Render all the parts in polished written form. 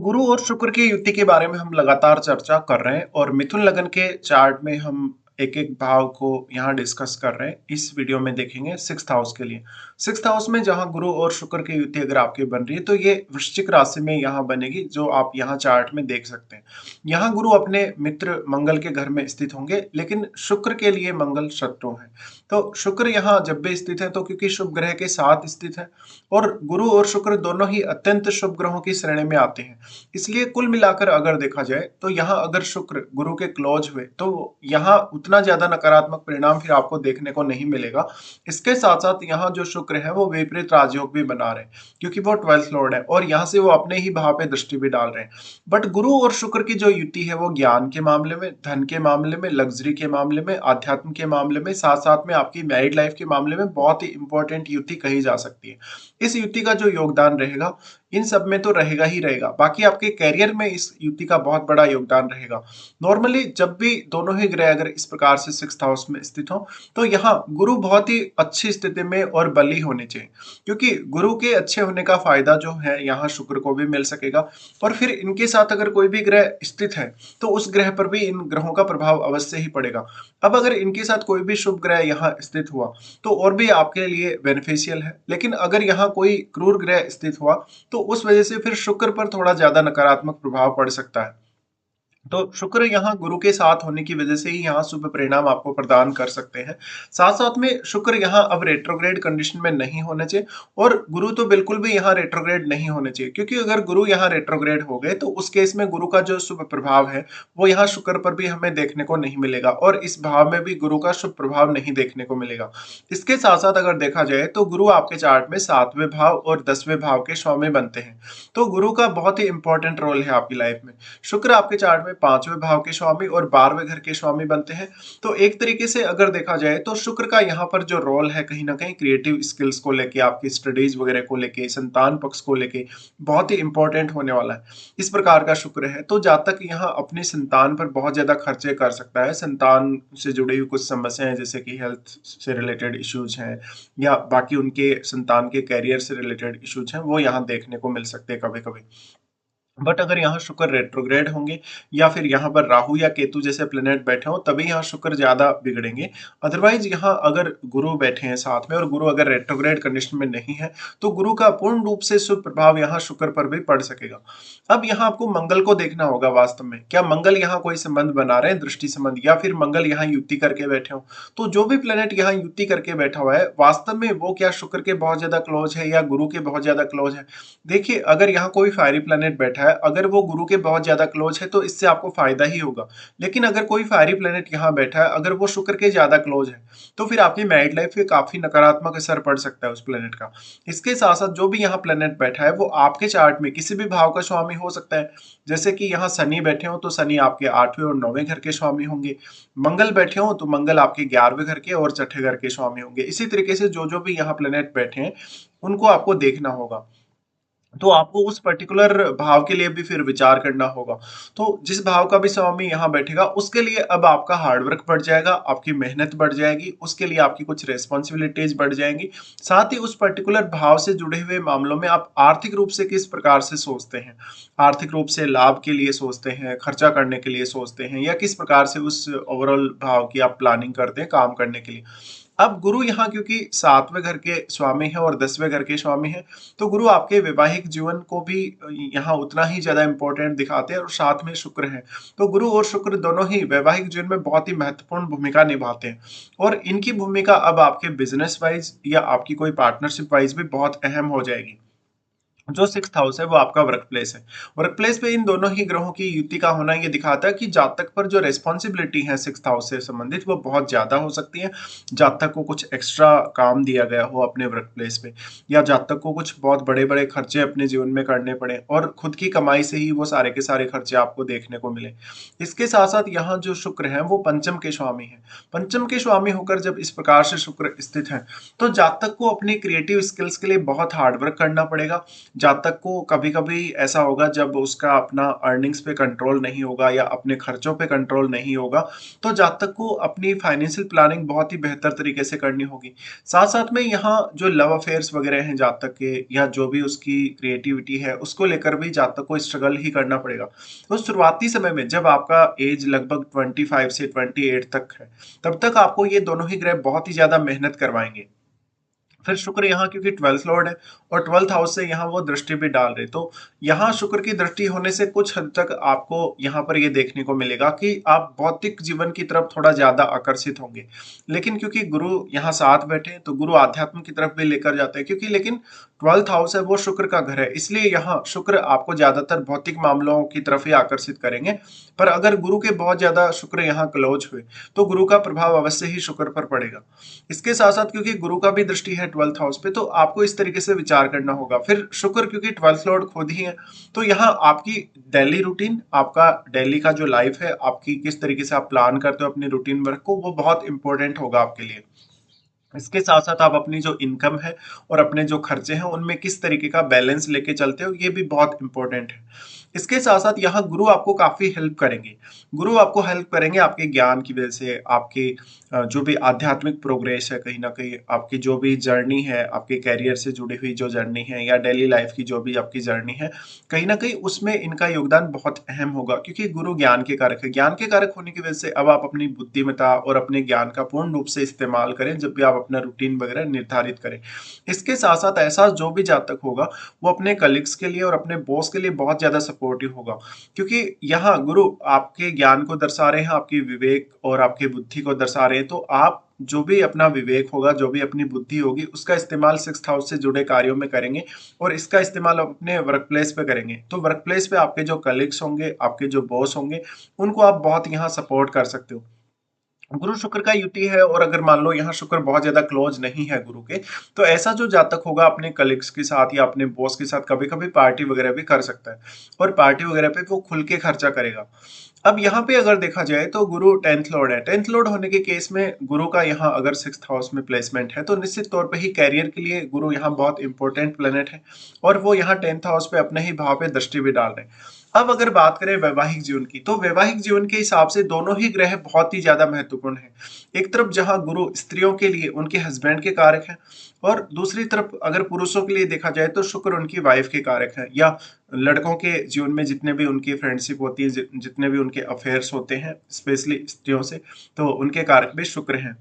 गुरु और शुक्र की युति के बारे में हम लगातार चर्चा कर रहे हैं और मिथुन लगन के चार्ट में हम एक एक भाव को यहाँ डिस्कस कर रहे हैं। इस वीडियो में देखेंगे सिक्स्थ हाउस के लिए। सिक्स्थ हाउस में जहाँ गुरु और शुक्र की युति अगर आपकी बन रही है तो ये वृश्चिक राशि में यहाँ बनेगी, जो आप यहाँ चार्ट में देख सकते हैं। यहाँ गुरु अपने मित्र मंगल के घर में स्थित होंगे, लेकिन शुक्र के लिए मंगल शत्रु है। तो शुक्र यहाँ जब भी स्थित है तो क्योंकि शुभ ग्रह के साथ स्थित है और गुरु और शुक्र दोनों ही अत्यंत शुभ ग्रहों की श्रेणी में आते हैं, इसलिए कुल मिलाकर अगर देखा जाए तो यहाँ अगर शुक्र गुरु के क्लोज हुए तो यहाँ उतना ज्यादा नकारात्मक परिणाम फिर आपको देखने को नहीं मिलेगा। इसके साथ साथ यहाँ जो शुक्र है वो विपरीत राजयोग भी बना रहे हैं, क्योंकि वो 12th लॉर्ड है और यहाँ से वो अपने ही भाव पे दृष्टि भी डाल रहे हैं। बट गुरु और शुक्र की जो युति है वो ज्ञान के मामले में, धन के मामले में, लग्जरी के मामले में, आध्यात्म के मामले में, साथ साथ में आपकी मैरिड लाइफ के मामले में बहुत ही इंपॉर्टेंट युति कही जा सकती है। इस युति का जो योगदान रहेगा इन सब में तो रहेगा ही रहेगा, बाकी आपके कैरियर में इस युति का बहुत बड़ा योगदान रहेगा। नॉर्मली जब भी दोनों ही ग्रह अगर इस प्रकार से सिक्स्थ हाउस में स्थित हो तो यहाँ गुरु बहुत ही अच्छी स्थिति में और बली होने चाहिए, क्योंकि गुरु के अच्छे होने का फायदा जो है यहाँ शुक्र को भी मिल सकेगा। और फिर इनके साथ अगर कोई भी ग्रह स्थित है तो उस ग्रह पर भी इन ग्रहों का प्रभाव अवश्य ही पड़ेगा। अब अगर इनके साथ कोई भी शुभ ग्रह यहाँ स्थित हुआ तो और भी आपके लिए बेनिफिशियल है, लेकिन अगर यहाँ कोई क्रूर ग्रह स्थित हुआ तो उस वजह से फिर शुक्र पर थोड़ा ज्यादा नकारात्मक प्रभाव पड़ सकता है। तो शुक्र यहाँ गुरु के साथ होने की वजह से ही यहाँ शुभ परिणाम आपको प्रदान कर सकते हैं। साथ साथ में शुक्र यहाँ अब रेट्रोग्रेड कंडीशन में नहीं होने चाहिए और गुरु तो बिल्कुल भी यहाँ रेट्रोग्रेड नहीं होने चाहिए, क्योंकि अगर गुरु यहाँ रेट्रोग्रेड हो गए तो उस केस में गुरु का जो शुभ प्रभाव है वो यहाँ शुक्र पर भी हमें देखने को नहीं मिलेगा और इस भाव में भी गुरु का शुभ प्रभाव नहीं देखने को मिलेगा। इसके साथ साथ अगर देखा जाए तो गुरु आपके चार्ट में 7वें भाव और 10वें भाव के स्वामी बनते हैं, तो गुरु का बहुत ही इंपॉर्टेंट रोल है आपकी लाइफ में। शुक्र आपके चार्ट में 5वें भाव के स्वामी और 12वें घर के स्वामी बनते हैं। तो एक तरीके से अगर देखा जाए तो शुक्र का यहाँ पर जो रोल है कहीं ना कहीं क्रिएटिव स्किल्स को लेके, आपकी स्टडीज वगैरह को लेके, संतान पक्ष को लेके बहुत ही इंपॉर्टेंट होने वाला है। इस प्रकार का शुक्र है तो जातक यहाँ अपनी संतान पर बहुत ज्यादा खर्चे कर सकता है। संतान से जुड़ी हुई कुछ समस्याएं जैसे कि हेल्थ से रिलेटेड इश्यूज हैं या बाकी उनके संतान के कैरियर से रिलेटेड इश्यूज हैं, वो यहाँ देखने को मिल सकते हैं कभी कभी। बट अगर यहाँ शुक्र रेट्रोग्रेड होंगे या फिर यहाँ पर राहु या केतु जैसे प्लेनेट बैठे हो तभी यहाँ शुक्र ज्यादा बिगड़ेंगे। अदरवाइज यहाँ अगर गुरु बैठे हैं साथ में और गुरु अगर रेट्रोग्रेड कंडीशन में नहीं है तो गुरु का पूर्ण रूप से शुभ प्रभाव यहाँ शुक्र पर भी पड़ सकेगा। अब यहाँ आपको मंगल को देखना होगा, वास्तव में क्या मंगल यहाँ कोई संबंध बना रहे हैं, दृष्टि संबंध, या फिर मंगल यहाँ युति करके बैठे हो। तो जो भी प्लेनेट यहाँ युति करके बैठा हुआ है वास्तव में वो क्या शुक्र के बहुत ज्यादा क्लोज है या गुरु के बहुत ज्यादा क्लोज है। देखिए अगर यहाँ कोई फायरी प्लेनेट बैठा है, अगर वो गुरु के बहुत ज्यादा क्लोज है तो इससे आपको फायदा ही होगा। लेकिन अगर कोई फायरी प्लेनेट यहाँ बैठा है, अगर वो शुक्र के ज्यादा क्लोज है तो फिर आपकी मैरिड लाइफ पे काफी नकारात्मक असर पड़ सकता है उस प्लेनेट का। इसके साथ साथ जो भी यहाँ प्लेनेट बैठा है वो आपके चार्ट में किसी भी भाव का स्वामी हो सकता है। जैसे कि यहाँ शनि बैठे हो तो शनि आपके 8वें और 9वें घर के स्वामी होंगे। मंगल बैठे हो तो मंगल आपके 11वें घर के और छठे घर के स्वामी होंगे। इसी तरीके से जो जो भी यहाँ प्लेनेट बैठे हैं उनको आपको देखना होगा। तो आपको उस पर्टिकुलर भाव के लिए भी फिर विचार करना होगा। तो जिस भाव का भी स्वामी यहाँ बैठेगा उसके लिए अब आपका हार्डवर्क बढ़ जाएगा, आपकी मेहनत बढ़ जाएगी, उसके लिए आपकी कुछ रेस्पॉन्सिबिलिटीज बढ़ जाएंगी। साथ ही उस पर्टिकुलर भाव से जुड़े हुए मामलों में आप आर्थिक रूप से किस प्रकार से सोचते हैं, आर्थिक रूप से लाभ के लिए सोचते हैं, खर्चा करने के लिए सोचते हैं, या किस प्रकार से उस ओवरऑल भाव की आप प्लानिंग करते हैं काम करने के लिए। अब गुरु यहाँ क्योंकि 7वें घर के स्वामी है और 10वें घर के स्वामी है तो गुरु आपके वैवाहिक जीवन को भी यहाँ उतना ही ज्यादा इंपॉर्टेंट दिखाते हैं और साथ में शुक्र है। तो गुरु और शुक्र दोनों ही वैवाहिक जीवन में बहुत ही महत्वपूर्ण भूमिका निभाते हैं और इनकी भूमिका अब आपके बिजनेस वाइज या आपकी कोई पार्टनरशिप वाइज भी बहुत अहम हो जाएगी। जो सिक्स्थ हाउस है वो आपका वर्क प्लेस है। वर्क प्लेस पे इन दोनों ही ग्रहों की युति का होना ये दिखाता है कि जातक पर जो रेस्पॉन्सिबिलिटी है सिक्स्थ हाउस से संबंधित वो बहुत ज्यादा हो सकती है। जातक को कुछ एक्स्ट्रा काम दिया गया हो अपने वर्क प्लेस पे, या जातक को कुछ बहुत बड़े बड़े खर्चे अपने जीवन में करने पड़े और खुद की कमाई से ही वो सारे के सारे खर्चे आपको देखने को मिले। इसके साथ साथ यहाँ जो शुक्र है वो पंचम के स्वामी है। पंचम के स्वामी होकर जब इस प्रकार से शुक्र स्थित है तो जातक को अपनी क्रिएटिव स्किल्स के लिए बहुत हार्डवर्क करना पड़ेगा। जातक को कभी-कभी ऐसा होगा जब उसका अपना अर्निंग्स पे कंट्रोल नहीं होगा या अपने खर्चों पे कंट्रोल नहीं होगा, तो जातक को अपनी फाइनेंशियल प्लानिंग बहुत ही बेहतर तरीके से करनी होगी। साथ-साथ में यहाँ जो लव अफेयर्स वगैरह हैं जातक के या जो भी उसकी क्रिएटिविटी है, उसको लेकर भी जातक को स्ट्रगल ही करना पड़ेगा। तो शुरुआती समय में जब आपका एज लगभग 25 से 28 तक है, तब तक आपको ये दोनों ही ग्रह बहुत ही ज़्यादा मेहनत करवाएँगे। फिर शुक्र यहाँ क्योंकि 12th लॉर्ड है और 12th हाउस से यहाँ वो दृष्टि भी डाल रहे, तो यहाँ शुक्र की दृष्टि होने से कुछ हद तक आपको यहाँ पर ये देखने को मिलेगा कि आप भौतिक जीवन की तरफ थोड़ा ज्यादा आकर्षित होंगे। लेकिन क्योंकि गुरु यहाँ साथ बैठे हैं तो गुरु आध्यात्म की तरफ भी लेकर जाते हैं, क्योंकि लेकिन 12th हाउस है वो शुक्र का घर है, इसलिए यहाँ शुक्र आपको ज्यादातर भौतिक मामलों की तरफ ही आकर्षित करेंगे। पर अगर गुरु के बहुत ज्यादा शुक्र यहाँ क्लोज हुए तो गुरु का प्रभाव अवश्य ही शुक्र पर पड़ेगा। इसके साथ साथ क्योंकि गुरु का भी दृष्टि है 12th हाउस पे, तो आपको इस तरीके से विचार करना होगा। फिर शुक्र क्योंकि 12th लॉर्ड खुद ही है, तो यहाँ आपकी डेली रूटीन, आपका डेली का जो लाइफ है, आपकी किस तरीके से आप प्लान करते हो अपनी रूटीन वर्क को, वो बहुत इंपॉर्टेंट होगा आपके लिए। इसके साथ साथ आप अपनी जो इनकम है और अपने जो खर्चे हैं उनमें किस तरीके का बैलेंस लेके चलते हो, ये भी बहुत इंपॉर्टेंट है। इसके साथ साथ यहाँ गुरु आपको काफी हेल्प करेंगे। गुरु आपको हेल्प करेंगे आपके ज्ञान की वजह से, आपके जो भी आध्यात्मिक प्रोग्रेस है, कहीं ना कहीं आपकी जो भी जर्नी है, आपके कैरियर से जुड़ी हुई जो जर्नी है या डेली लाइफ की जो भी आपकी जर्नी है, कहीं ना कहीं उसमें इनका योगदान बहुत अहम होगा, क्योंकि गुरु ज्ञान के कारक है। ज्ञान के कारक होने की वजह से अब आप अपनी बुद्धिमत्ता और अपने ज्ञान का पूर्ण रूप से इस्तेमाल करें जब भी आप अपना रूटीन वगैरह निर्धारित करें। इसके साथ साथ ऐसा जो भी जातक होगा वो अपने कलीग्स के लिए और अपने बॉस के लिए बहुत ज्यादा सपोर्टिव होगा, क्योंकि यहाँ गुरु आपके ज्ञान को दर्शा रहे हैं, आपकी विवेक और आपकी बुद्धि को दर्शा रहे हैं। तो आप जो भी अपना विवेक होगा, जो भी अपनी बुद्धि होगी, उसका इस्तेमाल 6th हाउस से जुड़े कार्यों में करेंगे और इसका इस्तेमाल अपने वर्क प्लेस पे करेंगे। तो वर्क प्लेस पे आपके जो कलीग्स होंगे, आपके जो बॉस होंगे, उनको आप बहुत यहाँ सपोर्ट कर सकते हो। गुरु शुक्र का युति है और अगर मान लो यहाँ शुक्र बहुत ज्यादा क्लोज नहीं है गुरु के, तो ऐसा जो जातक होगा अपने कलीग्स के साथ या अपने बॉस के साथ कभी कभी पार्टी वगैरह भी कर सकता है, और पार्टी वगैरह पे वो खुल के खर्चा करेगा। अब यहाँ पे अगर देखा जाए तो गुरु 10th लॉर्ड है। 10th लॉर्ड होने के केस में गुरु का यहाँ अगर 6th हाउस में प्लेसमेंट है तो निश्चित तौर पे ही कैरियर के लिए गुरु यहाँ बहुत इंपॉर्टेंट प्लेनेट है, और वो यहाँ 10th हाउस पे अपने ही भाव पे दृष्टि भी डाल रहे हैं। अब अगर बात करें वैवाहिक जीवन की, तो वैवाहिक जीवन के हिसाब से दोनों ही ग्रह बहुत ही ज्यादा महत्वपूर्ण है। एक तरफ जहां गुरु स्त्रियों के लिए उनके हस्बैंड के कारक हैं, और दूसरी तरफ अगर पुरुषों के लिए देखा जाए तो शुक्र उनकी वाइफ के कारक हैं, या लड़कों के जीवन में जितने भी उनकी फ्रेंडशिप होती है, जितने भी उनके अफेयर्स होते हैं स्पेशली स्त्रियों से, तो उनके कारक भी शुक्र हैं।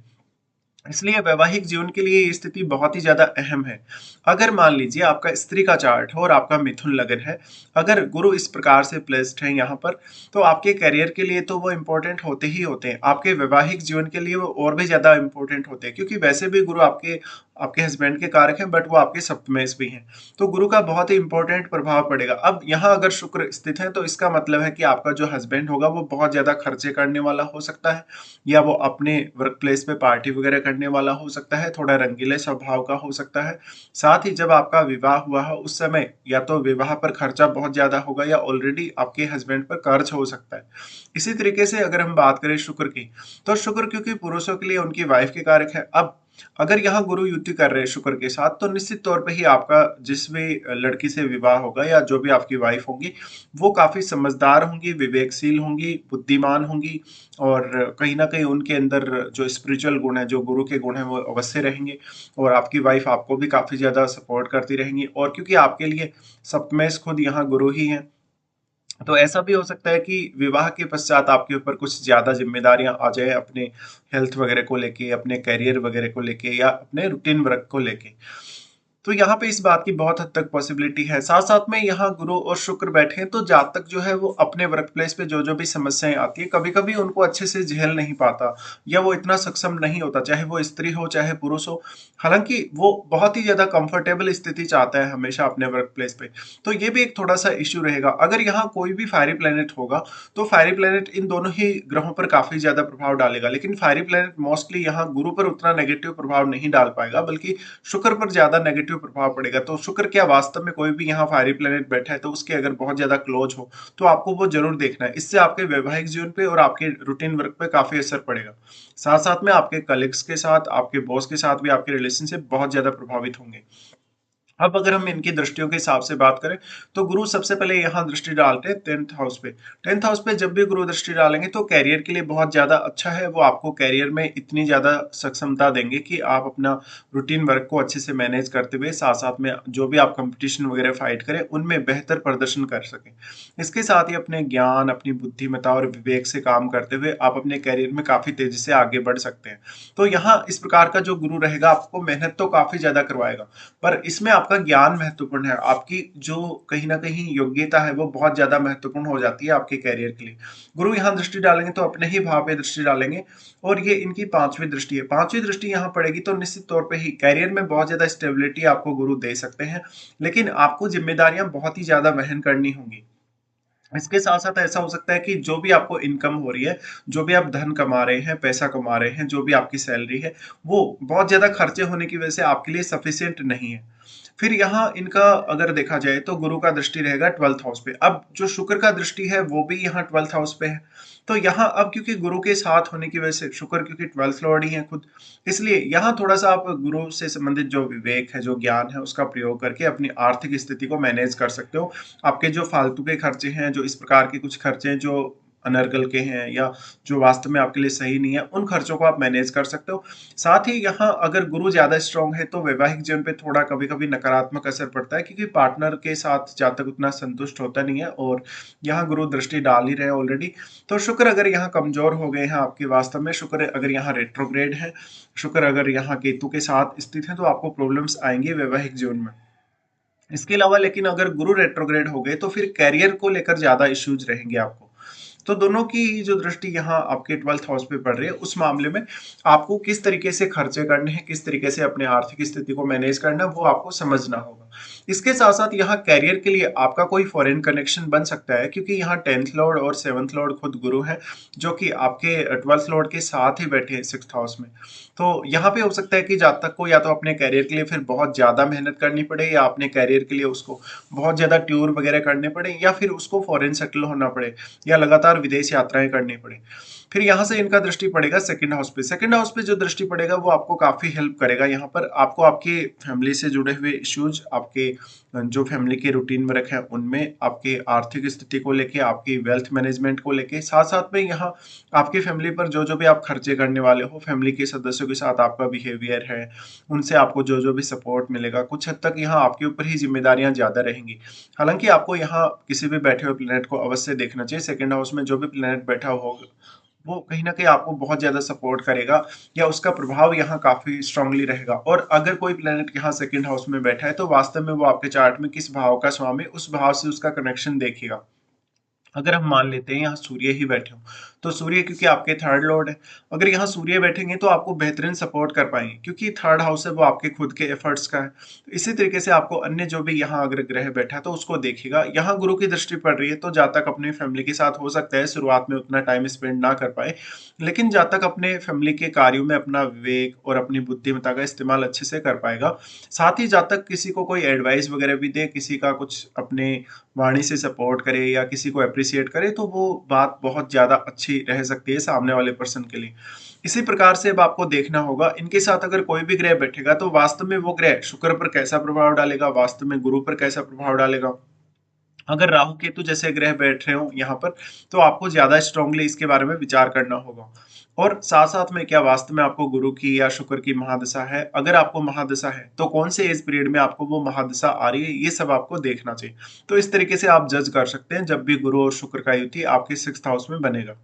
इसलिए वैवाहिक जीवन के लिए ये स्थिति बहुत ही ज्यादा अहम है। अगर मान लीजिए आपका स्त्री का चार्ट है और आपका मिथुन लगन है, अगर गुरु इस प्रकार से प्लेस्ड है यहाँ पर, तो आपके करियर के लिए तो वो इम्पोर्टेंट होते ही होते हैं, आपके वैवाहिक जीवन के लिए वो और भी ज्यादा इम्पोर्टेंट होते हैं, क्योंकि वैसे भी गुरु आपके आपके हस्बैंड के कारक हैं, बट वो आपके सप्तमेश भी हैं, तो गुरु का बहुत ही इंपॉर्टेंट प्रभाव पड़ेगा। अब यहाँ अगर शुक्र स्थित है तो इसका मतलब है कि आपका जो हस्बैंड होगा वो बहुत ज्यादा खर्चे करने वाला हो सकता है, या वो अपने वर्क प्लेस पे पार्टी वगैरह करने वाला हो सकता है, थोड़ा रंगीले स्वभाव का हो सकता है। साथ ही जब आपका विवाह हुआ है उस समय या तो विवाह पर खर्चा बहुत ज्यादा होगा, या ऑलरेडी आपके हस्बैंड पर कर्ज हो सकता है। इसी तरीके से अगर हम बात करें शुक्र की, तो शुक्र क्योंकि पुरुषों के लिए उनकी वाइफ के कारक है। अब अगर यहाँ गुरु युति कर रहे हैं शुक्र के साथ, तो निश्चित तौर पे ही आपका जिस भी लड़की से विवाह होगा या जो भी आपकी वाइफ होंगी, वो काफी समझदार होंगी, विवेकशील होंगी, बुद्धिमान होंगी, और कहीं ना कहीं उनके अंदर जो स्पिरिचुअल गुण है, जो गुरु के गुण है, वो अवश्य रहेंगे। और आपकी वाइफ आपको भी काफी ज्यादा सपोर्ट करती रहेंगी, और क्योंकि आपके लिए सप्तमेश खुद यहाँ गुरु ही है, तो ऐसा भी हो सकता है कि विवाह के पश्चात आपके ऊपर कुछ ज्यादा जिम्मेदारियां आ जाए, अपने हेल्थ वगैरह को लेके, अपने करियर वगैरह को लेके, या अपने रूटीन वर्क को लेके। तो यहाँ पे इस बात की बहुत हद तक पॉसिबिलिटी है। साथ साथ में यहाँ गुरु और शुक्र बैठे हैं, तो जातक जो है वो अपने वर्क प्लेस पे जो जो भी समस्याएं आती है, कभी कभी उनको अच्छे से झेल नहीं पाता, या वो इतना सक्षम नहीं होता, चाहे वो स्त्री हो चाहे पुरुष हो। हालांकि वो बहुत ही ज्यादा कंफर्टेबल स्थिति चाहता है हमेशा अपने वर्क प्लेस पे। तो ये भी एक थोड़ा सा इश्यू रहेगा। अगर यहाँ कोई भी फायरी प्लेनेट होगा तो फायरी प्लेनेट इन दोनों ही ग्रहों पर काफी ज्यादा प्रभाव डालेगा, लेकिन फायरी प्लेनेट मोस्टली यहाँ गुरु पर उतना नेगेटिव प्रभाव नहीं डाल पाएगा, बल्कि शुक्र पर ज्यादा नेगेटिव प्रभाव पड़ेगा। तो शुक्र क्या वास्तव में कोई भी यहाँ फायरी प्लेनेट बैठा है तो उसके अगर बहुत ज्यादा क्लोज हो तो आपको वो जरूर देखना है। इससे आपके वैवाहिक जीवन पे और आपके रूटीन वर्क पे काफी असर पड़ेगा। साथ साथ में आपके कलीग्स के साथ, आपके बॉस के साथ भी आपके रिलेशनशिप बहुत ज्यादा प्रभावित होंगे। अब अगर हम इनकी दृष्टियों के हिसाब से बात करें तो गुरु सबसे पहले यहाँ दृष्टि डालते हैं 10th हाउस पे। 10th हाउस पे जब भी गुरु दृष्टि डालेंगे तो कैरियर के लिए बहुत ज्यादा अच्छा है। वो आपको कैरियर में इतनी ज्यादा सक्षमता देंगे कि आप अपना रूटीन वर्क को अच्छे से मैनेज करते हुए साथ साथ में जो भी आप कंपटीशन वगैरह फाइट करें उनमें बेहतर प्रदर्शन कर सकें। इसके साथ ही अपने ज्ञान, अपनी बुद्धिमत्ता और विवेक से काम करते हुए आप अपने कैरियर में काफी तेजी से आगे बढ़ सकते हैं। तो यहाँ इस प्रकार का जो गुरु रहेगा आपको मेहनत तो काफी ज्यादा करवाएगा, पर इसमें आपका ज्ञान महत्वपूर्ण है। आपकी जो कहीं न कहीं योग्यता है वो बहुत ज़्यादा महत्वपूर्ण हो जाती है आपके करियर के लिए। गुरु यहाँ दृष्टि डालेंगे तो अपने ही भाव पे दृष्टि डालेंगे और ये इनकी 5वीं दृष्टि है। 5वीं दृष्टि यहाँ पड़ेगी तो निश्चित तौर पे ही करियर में बहुत ज़्यादा स्टेबिलिटी आपको गुरु दे सकते हैं, लेकिन आपको ज़िम्मेदारियाँ बहुत ही ज़्यादा वहन करनी होंगी। इसके साथ-साथ ऐसा हो सकता है कि जो भी आपको इनकम हो रही है, जो भी आप धन कमा रहे हैं, पैसा कमा रहे हैं, जो भी आपकी सैलरी है, वो बहुत ज़्यादा खर्चे होने की वजह से आपके लिए सफिशिएंट नहीं है। फिर यहाँ इनका अगर देखा जाए तो गुरु का दृष्टि रहेगा 12th हाउस पे। अब जो शुक्र का दृष्टि है वो भी यहाँ 12th हाउस पे है। तो यहाँ अब क्योंकि गुरु के साथ होने की वजह से शुक्र क्योंकि 12th लॉर्ड ही है खुद, इसलिए यहाँ थोड़ा-सा आप गुरु से संबंधित जो विवेक है, जो ज्ञान है उसका प्रयोग करके अपनी आर्थिक स्थिति को मैनेज कर सकते हो। आपके जो फालतू के खर्चे हैं, जो इस प्रकार के कुछ खर्चे हैं जो अनर्गल के हैं या जो वास्तव में आपके लिए सही नहीं है, उन खर्चों को आप मैनेज कर सकते हो। साथ ही यहाँ अगर गुरु ज़्यादा स्ट्रॉन्ग है तो वैवाहिक जीवन पे थोड़ा कभी-कभी नकारात्मक असर पड़ता है, क्योंकि पार्टनर के साथ जातक उतना संतुष्ट होता नहीं है और यहाँ गुरु दृष्टि डाल ही रहे हैं ऑलरेडी। तो शुक्र अगर यहाँ कमज़ोर हो गए हैं आपके वास्तव में, शुक्र अगर यहाँ रेट्रोग्रेड है, शुक्र अगर यहाँ केतु के साथ स्थित है तो आपको प्रॉब्लम्स आएँगी वैवाहिक जीवन में। इसके अलावा लेकिन अगर गुरु रेट्रोग्रेड हो गए तो फिर करियर को लेकर ज़्यादा इश्यूज रहेंगे आपको। तो दोनों की जो दृष्टि यहाँ आपके 12th हाउस पे पड़ रही है, उस मामले में आपको किस तरीके से खर्चे करने हैं, किस तरीके से अपने आर्थिक स्थिति को मैनेज करना है, वो आपको समझना होगा। इसके साथ साथ यहाँ कैरियर के लिए आपका कोई फॉरेन कनेक्शन बन सकता है, क्योंकि यहाँ 10th लॉर्ड और 7th लॉर्ड खुद गुरु हैं, जो कि आपके 12th लॉर्ड के साथ ही बैठे हैं 6th हाउस में। तो यहाँ पे हो सकता है कि जातक को या तो अपने कैरियर के लिए फिर बहुत ज़्यादा मेहनत करनी पड़े, या अपने कैरियर के लिए उसको बहुत ज़्यादा टूर वगैरह करने पड़े, या फिर उसको फॉरेन सेटल होना पड़े, या लगातार विदेश यात्राएं करनी पड़े। फिर यहाँ से इनका दृष्टि पड़ेगा सेकंड हाउस पे। सेकंड हाउस पे जो दृष्टि पड़ेगा वो आपको काफी हेल्प करेगा। यहाँ पर आपको आपकी फैमिली से जुड़े हुए इश्यूज, आपके जो फैमिली के रूटीन वर्क है उनमें, आपके आर्थिक स्थिति को लेके, आपकी वेल्थ मैनेजमेंट को लेके, साथ साथ में यहाँ आपकी फैमिली पर जो जो भी आप खर्चे करने वाले हो, फैमिली के सदस्यों के साथ आपका बिहेवियर है, उनसे आपको जो जो भी सपोर्ट मिलेगा, कुछ हद तक यहाँ आपके ऊपर ही जिम्मेदारियां ज्यादा रहेंगी। हालांकि आपको यहाँ किसी भी बैठे हुए प्लेनेट को अवश्य देखना चाहिए। सेकंड हाउस में जो भी प्लेनेट बैठा होगा वो कहीं न कहीं आपको बहुत ज़्यादा सपोर्ट करेगा, या उसका प्रभाव यहाँ काफ़ी स्ट्रांगली रहेगा। और अगर कोई प्लैनेट यहाँ सेकंड हाउस में बैठा है तो वास्तव में वो आपके चार्ट में किस भाव का स्वामी, उस भाव से उसका कनेक्शन देखिएगा। अगर हम मान लेते हैं यहाँ सूर्य ही बैठे हो, तो सूर्य क्योंकि आपके थर्ड लॉर्ड है, अगर यहाँ सूर्य बैठेंगे तो आपको बेहतरीन सपोर्ट कर पाएंगे, क्योंकि थर्ड हाउस है वो आपके खुद के एफर्ट्स का है। तो इसी तरीके से आपको अन्य जो भी यहाँ अगर ग्रह बैठा है तो उसको देखिएगा। यहाँ गुरु की दृष्टि पड़ रही है तो जातक अपनी फैमिली के साथ हो सकता है शुरुआत में उतना टाइम स्पेंड ना कर पाए, लेकिन जातक अपने फैमिली के कार्यों में अपना विवेक और अपनी बुद्धिमत्ता का इस्तेमाल अच्छे से कर पाएगा। साथ ही जातक किसी को कोई एडवाइस वगैरह भी दे, किसी का कुछ अपने वाणी से सपोर्ट करे या किसी को अप्रिशिएट करे, तो वो बात बहुत ज्यादा अच्छी रह सकती है सामने वाले पर्सन के लिए। इसी प्रकार से अब आपको देखना होगा इनके साथ अगर कोई भी ग्रह बैठेगा तो वास्तव में वो ग्रह शुक्र पर कैसा प्रभाव डालेगा, वास्तव में गुरु पर कैसा प्रभाव डालेगा। अगर राहु केतु जैसे ग्रह बैठ रहे हो यहाँ पर तो आपको ज्यादा स्ट्रांगली इसके बारे में विचार करना होगा। और साथ साथ में क्या वास्तव में आपको गुरु की या शुक्र की महादशा है, अगर आपको महादशा है तो कौन से एज पीरियड में आपको वो महादशा आ रही है, ये सब आपको देखना चाहिए। तो इस तरीके से आप जज कर सकते हैं जब भी गुरु और शुक्र का युति आपके 6th हाउस में बनेगा।